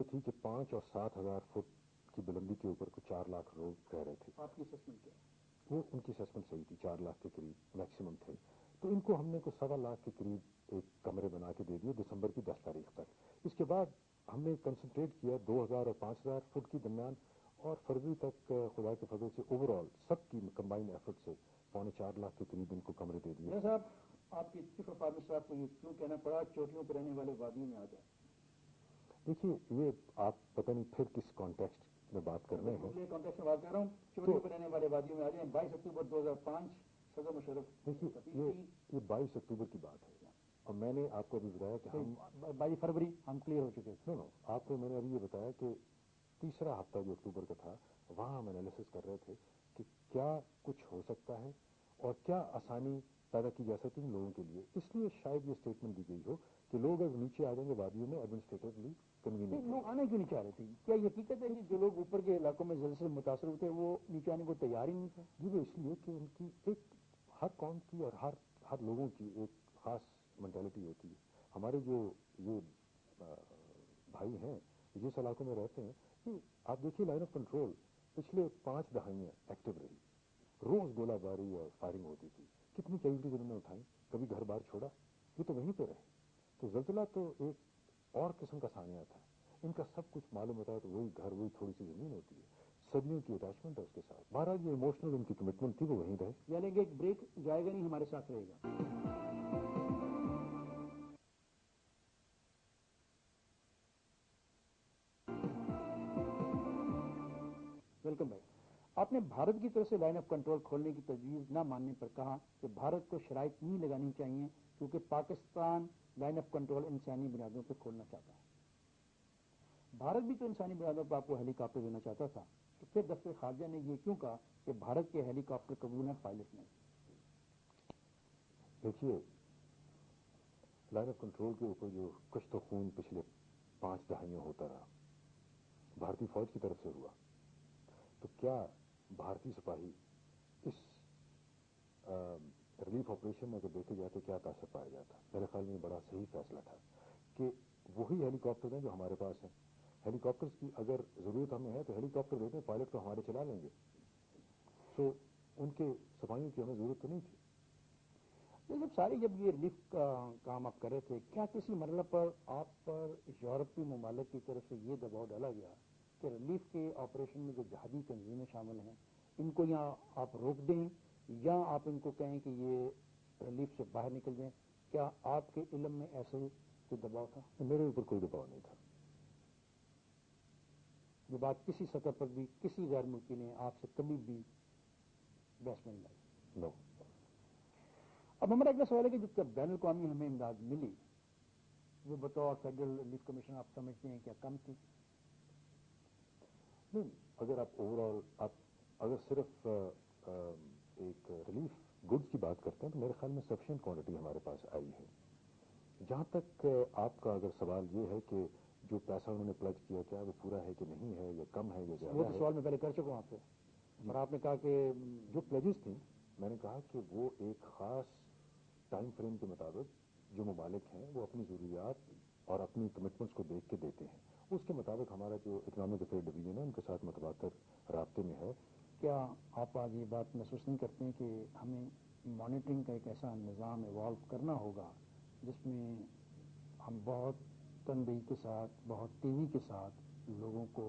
تھی کہ 5 اور 7 ہزار فٹ کی بلندی کے اوپر کچھ 4 لاکھ لوگ رہ رہے تھے. آپ کی اسسمنٹ کیا ہے؟ وہ ان کی اسسمنٹ صحیح تھی, 4 لاکھ کے قریب میکسیمم تھے. تو ان کو ہم نے کچھ 1.25 لاکھ کے قریب ایک کمرے بنا کے دے دیے دسمبر کی 10 تاریخ تک. اس کے بعد ہم نے کنسنٹریٹ کیا 2000 اور 5000 فٹ کی درمیان, اور فروری تک خدا کے فضل سے اوور آل سب کی کمبائنڈ ایفرٹ سے 4.25 لاکھ کے قریب ان کو کمرے دے دیے. صاحب, آپ کی چیف آف آرمی صاحب کو یہ کیوں کہنا پڑا چوٹیوں پہ رہنے والے وادیوں میں آ جائیں؟ دیکھیے, یہ آپ پتہ نہیں پھر کس کانٹیکسٹ میں بات کر رہے ہیں. کانٹیکسٹ میں بات کر رہا ہوں, چوٹیوں پہ رہنے والے وادیوں میں آ جائیں. 22 اکتوبر 2005 صدر مشرف. دیکھیے, یہ 22 اکتوبر کی بات ہے, اور میں نے آپ کو ابھی بتایا کہ ہم 22 فروری ہم کلیئر ہو چکے تھے. نو آپ کو میں نے ابھی یہ بتایا کہ تیسرا ہفتہ جو اکتوبر کا تھا, وہاں ہم انالیسس کر رہے تھے کہ کیا کچھ ہو سکتا ہے اور کیا آسانی پیدا کی جا سکتی ہے لوگوں کے لیے. اس لیے شاید یہ اسٹیٹمنٹ دی گئی ہو کہ لوگ اگر نیچے آ جائیں گے وادیوں میں ایڈمنسٹریٹولی کنوینئنٹ. لوگ آنے کیوں نہیں چاہ رہے تھے؟ کیا یہ حقیقت ہے کہ جو لوگ اوپر کے علاقوں میں زلزلے سے متاثر ہوتے ہیں وہ نیچے آنے کو تیار ہی نہیں تھے؟ جی, وہ اس لیے کہ ان کی ایک ہر قوم کی اور ہر لوگوں کی ایک خاص مینٹلٹی ہوتی ہے. ہمارے جو یہ بھائی ہیں جس علاقوں میں رہتے ہیں, آپ دیکھیے لائن آف کنٹرول پچھلے 5 دہائیاں ایکٹیو رہی, روز گولہ باری اور فائرنگ ہوتی تھی. کتنی کیجولٹیز انہوں نے اٹھائی, کبھی گھر بار چھوڑا, یہ تو وہیں پہ رہے. تو زلزلہ تو ایک اور قسم کا سانحہ تھا. ان کا سب کچھ معلوم ہوتا ہے تو وہی گھر, وہی تھوڑی سی زمین ہوتی ہے, صدیوں کی اٹیچمنٹ ہے اس کے ساتھ. بہرحال جو ایموشنل ان کی کمٹمنٹ تھی وہ وہیں رہے. یعنی کہ ایک بریک جائے گا نہیں, ہمارے ساتھ رہے گا. ویلکم بھائی, آپ نے بھارت کی طرف سے لائن آف کنٹرول کھولنے کی تجویز نہ ماننے پر کہا کہ بھارت کو شرائط نہیں لگانی چاہیے کیونکہ پاکستان لائن آف کنٹرول انسانی بنیادوں پہ کھولنا چاہتا ہے. بھارت بھی تو انسانی بنیادوں پر آپ کو ہیلی کاپٹر دینا چاہتا تھا, تو پھر دفتر خارجہ نے یہ کیوں کہا کہ بھارت کے ہیلی کاپٹر قبول ہیں, پائلٹ نہیں؟ دیکھیے, لائن آف کنٹرول کے اوپر جو کشت و خون پچھلے 5 دہائیاں ہوتا رہا, بھارتی فوج کی طرف سے ہوا, تو کیا بھارتی سپاہی اس ریلیف آپریشن میں اگر دیکھے جاتے کیا تاثر پایا جاتا؟ میرے خیال میں یہ بڑا صحیح فیصلہ تھا کہ وہی ہیلی کاپٹر ہیں جو ہمارے پاس ہیں. ہیلی کاپٹرز کی اگر ضرورت ہمیں ہے تو ہیلی کاپٹر دیتے ہیں, پائلٹ تو ہمارے چلا لیں گے. سو ان کے سپاہیوں کی ہمیں ضرورت تو نہیں تھی. جب یہ ریلیف کا کام آپ کر رہے تھے, کیا کسی مرحلہ پر آپ پر یورپی ممالک کی طرف سے یہ دباؤ ڈالا گیا کہ ریلیف کے آپریشن میں جو جہادی تنظیمیں شامل ہیں ان کو یا آپ روک دیں یا آپ ان کو کہیں کہ یہ ریلیف سے باہر نکل جائیں؟ کیا آپ کے علم میں ایسے کوئی دباؤ تھا؟ میرے اوپر کوئی دباؤ نہیں تھا. یہ بات کسی سطح پر بھی کسی غیر ملکی نے آپ سے کبھی بھی بحث میں نہیں لائی؟ نو. اب ہمارا اگلا سوال ہے کہ جو بین الاقوامی ہمیں امداد ملی وہ بطور فیڈرل ریلیف کمیشن آپ سمجھتے ہیں کیا کم تھی؟ نہیں, اگر آپ اوور آل اگر صرف ایک ریلیف گڈز کی بات کرتے ہیں تو میرے خیال میں سفیشینٹ کوانٹٹی ہمارے پاس آئی ہے. جہاں تک آپ کا اگر سوال یہ ہے کہ جو پیسہ انہوں نے پلج کیا کیا وہ پورا ہے کہ نہیں ہے, یا کم ہے یا زیادہ ہے, وہ تو سوال میں پہلے کر چکا ہوں آپ سے, اور آپ نے کہا کہ جو پلیجز تھیں میں نے کہا کہ وہ ایک خاص ٹائم فریم کے مطابق جو ممالک ہیں وہ اپنی ضروریات اور اپنی کمٹمنٹس کو دیکھ کے دیتے ہیں. اس کے مطابق ہمارا جو اکنامک افیئر ڈویژن ہے ان کے ساتھ متبادر رابطے میں ہے. کیا آپ آج یہ بات محسوس نہیں کرتے ہیں کہ ہمیں مانیٹرنگ کا ایک ایسا نظام ایوالو کرنا ہوگا جس میں ہم بہت تنبیہی کے ساتھ, بہت تیزی کے ساتھ لوگوں کو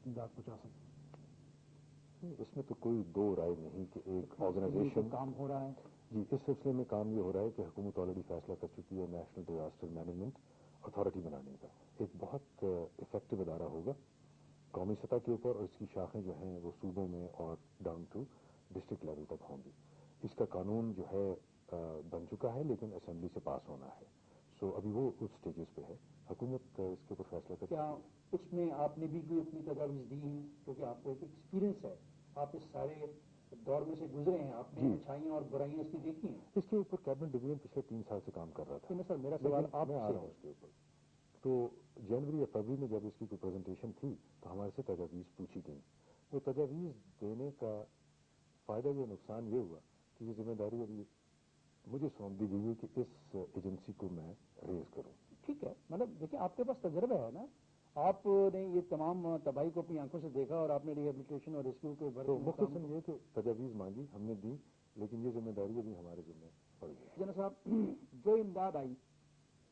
امداد پہنچا سکیں؟ اس میں تو کوئی دو رائے نہیں کہ ایک آرگنائزیشن کام ہو رہا ہے. جی, اس سلسلے میں کام یہ ہو رہا ہے کہ حکومت آلریڈی فیصلہ کر چکی ہے نیشنل ڈیزاسٹر مینجمنٹ اتھارٹی بنانے کا. ایک بہت افیکٹو ادارہ ہوگا قومی سطح کے اوپر, اور اس کی شاخیں جو ہیں وہ صوبوں میں اور ڈاؤن ٹو ڈسٹرکٹ لیول تک ہوں گی. اس کا قانون جو ہے بن چکا ہے لیکن اسمبلی سے پاس ہونا ہے. سو ابھی وہ اس سٹیجز پہ ہے. حکومت اس کے اوپر فیصلہ کر کیا اس میں آپ نے بھی کوئی اپنی تجاویز دی ہیں کیونکہ آپ کو ایک ایکسپیرینس ہے, آپ اس سارے دور میں سے گزرے ہیں, آپ نے اچھائیاں اور برائیاں اس کی دیکھی ہیں؟ اس کے اوپر کیبنٹ ڈویژن پچھلے 3 سال سے کام کر رہا تھا. سر میرا سوال آپ میں آ سے رہا ہوں اس کے اوپر. تو جنوری یا فروری میں جب اس کی کوئی پریزنٹیشن تھی تو ہمارے سے تجاویز پوچھی گئی. وہ تجاویز دینے کا فائدہ یا نقصان یہ ہوا کہ یہ ذمہ داری ابھی مجھے سونپ دی گئی ہے کہ اس ایجنسی کو میں ریز کروں. ٹھیک ہے, مطلب دیکھیں آپ کے پاس تجربہ ہے نا, آپ نے یہ تمام تباہی کو اپنی آنکھوں سے دیکھا اور آپ نے ریہیبلیٹیشن اور ریسکیو کے تو مختصراً یہ کہ تجاویز مانگی ہم نے دی، لیکن یہ ذمہ داری ابھی ہمارے ذمہ پڑ گئی۔ جناب صاحب، جو امداد آئی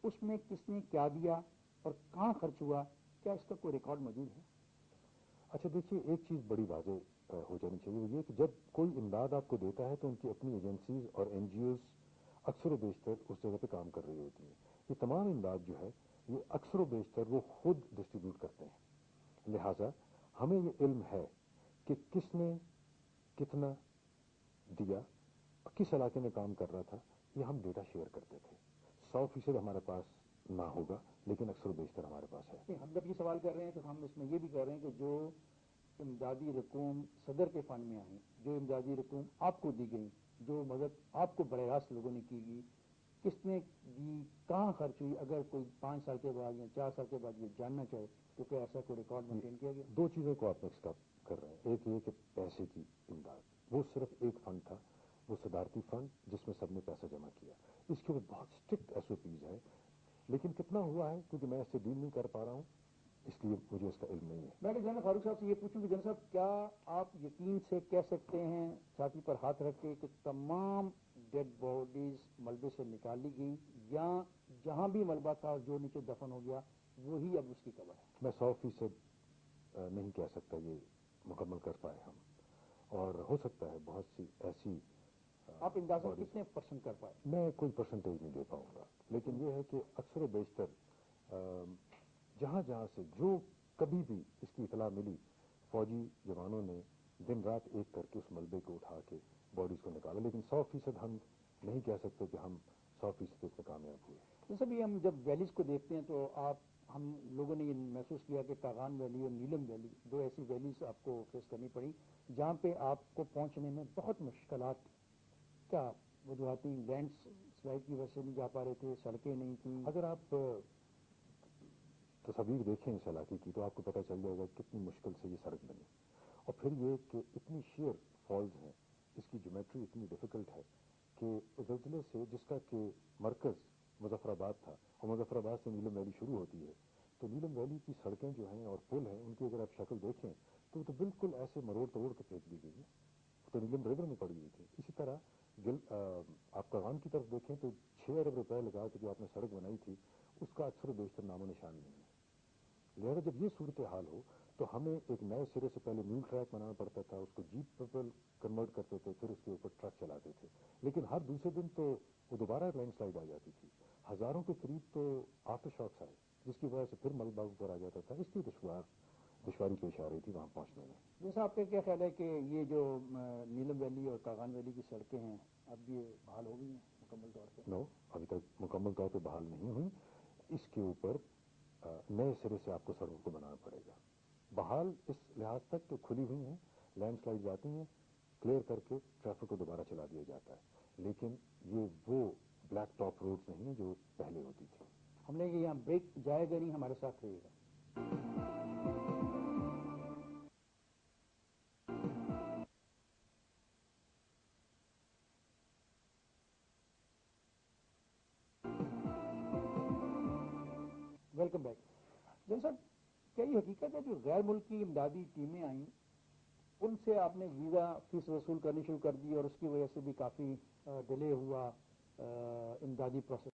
اس میں کس نے کیا دیا اور کہاں خرچ ہوا، کیا اس کا کوئی ریکارڈ موجود ہے؟ اچھا دیکھیے، ایک چیز بڑی واضح ہو جانی چاہیے، وہ یہ کہ جب کوئی امداد آپ کو دیتا ہے تو ان کی اپنی ایجنسیز اور این جی اوز اکثر و بیشتر اس جگہ پہ کام کر رہی ہوتی ہیں۔ یہ تمام امداد جو ہے یہ اکثر و بیشتر وہ خود ڈسٹریبیوٹ کرتے ہیں، لہٰذا ہمیں یہ علم ہے کہ کس نے کتنا دیا، کس علاقے میں کام کر رہا تھا، یہ ہم ڈیٹا شیئر کرتے تھے۔ 100% ہمارے پاس نہ ہوگا لیکن اکثر و بیشتر ہمارے پاس ہے۔ ہم جب یہ سوال کر رہے ہیں تو ہم اس میں یہ بھی کر رہے ہیں کہ جو امدادی رقوم صدر کے فنڈ میں آئی، جو امدادی رقوم آپ کو دی گئی، جو مدد آپ کو براہ راست لوگوں نے کی گئی، کس نے دی، کہاں خرچ ہوئی، اگر کوئی 5 سال کے بعد یا 4 سال کے بعد یہ جاننا چاہے تو کیا ایسا کوئی ریکارڈ مینٹین کیا گیا؟ دو چیزوں کو آپ مکس اپ کر رہے ہیں، ایک یہ کہ پیسے کی امداد، وہ صرف ایک فنڈ تھا، وہ صدارتی فنڈ جس میں سب نے پیسہ جمع کیا، اس کے اوپر بہت اسٹرکٹ ایس او پیز ہے، لیکن کتنا ہوا ہے کیونکہ میں اس سے ڈیل نہیں کر پا رہا ہوں، اس لیے مجھے اس کا علم نہیں ہے۔ میں جناب فاروق صاحب سے یہ پوچھوں کہ جناب صاحب، کیا آپ یقین سے کہہ سکتے ہیں چھاتی پر ہاتھ رکھ کے کہ تمام ڈیڈ باڈیز ملبے سے نکال لی گئی، یا جہاں بھی ملبہ تھا جو نیچے دفن ہو گیا وہی اب اس کی قبر ہے؟ میں 100% نہیں کہہ سکتا یہ مکمل کر پائے ہم، اور ہو سکتا ہے بہت سی ایسی آپ اندازہ کتنے پرسنٹ کر پائے؟ میں کوئی پرسنٹیج نہیں دے پاؤں گا، لیکن یہ ہے کہ اکثر و بیشتر جہاں جہاں سے جو کبھی بھی اس کی اطلاع ملی، فوجی جوانوں نے دن رات ایک کر کے اس ملبے کو اٹھا کے باڈیز کو نکالا، لیکن 100% ہم نہیں کہہ سکتے کہ ہم 100% اس میں کامیاب ہوئے۔ جیسے بھی ہم جب ویلیز کو دیکھتے ہیں تو ہم لوگوں نے یہ محسوس کیا کہ کاغان ویلی اور نیلم ویلی دو ایسی ویلیز آپ کو فیس کرنی پڑی جہاں پہ آپ کو پہنچنے میں بہت مشکلات، کیا وجوہاتی لینڈ سلائڈ کی وجہ سے نہیں جا پا رہے تھے، سڑکیں نہیں تھیں؟ اگر آپ تصاویر دیکھیں اس علاقے کی تو آپ کو پتہ چل جائے گا کتنی مشکل سے یہ سڑک بنی، اور پھر یہ کہ اتنی شیئر فالز ہیں، اس کی جیومیٹری اتنی ڈیفیکلٹ ہے کہ زلزلے سے، جس کا کہ مرکز مظفر آباد تھا اور مظفر آباد سے نیلم ویلی شروع ہوتی ہے، تو نیلم ویلی کی سڑکیں جو ہیں اور پل ہیں ان کی اگر آپ شکل دیکھیں تو وہ تو بالکل ایسے مروڑ توڑ کے پھینک دی گئی ہے، تو نیلم ریور میں پڑی ہوئی تھی۔ اسی طرح آپ کاغان کی طرف دیکھیں تو 6 ارب روپے لگا کے جو آپ نے سڑک بنائی تھی اس کا اکثر و بیشتر نام و نشان نہیں ہے۔ لہذا جب یہ صورتحال ہو تو ہمیں ایک نئے سرے سے پہلے میول ٹریک بنانا پڑتا تھا، اس کو جیپ پر کنورٹ کرتے تھے، پھر اس کے اوپر ٹرک چلاتے تھے، لیکن ہر دوسرے دن تو وہ دوبارہ لینڈ سلائڈ آ جاتی تھی، ہزاروں کے قریب تو آفٹر شاکس آئے جس کی وجہ سے پھر ملبہ اوپر آ جاتا تھا، اس لیے دشواری پیش آ رہی تھی وہاں پہنچنے میں۔ جیسا آپ کا کیا خیال ہے کہ یہ جو نیلم ویلی اور کاغان ویلی کی سڑکیں ہیں اب یہ بحال ہو گئی ہیں مکمل طور پہ؟ نو، ابھی تک مکمل طور پہ بحال نہیں ہوئی، اس کے اوپر نئے سرے سے آپ کو سڑکوں کو بنانا پڑے گا۔ بحال اس لحاظ تک تو کھلی ہوئی ہیں، لینڈ سلائڈ جاتی ہیں، کلیئر کر کے ٹریفک کو دوبارہ چلا دیا جاتا ہے، لیکن یہ وہ بلیک ٹاپ روڈز نہیں ہیں جو پہلے ہوتی تھی۔ ہم نے یہاں بریک جائے گا نہیں، ہمارے ساتھ رہیے گا۔ Welcome back. جن صاحب، کیا یہ حقیقت ہے جو غیر ملکی امدادی ٹیمیں آئیں ان سے آپ نے ویزا فیس وصول کرنی شروع کر دی اور اس کی وجہ سے بھی کافی ڈیلے ہوا امدادی پروسیس؟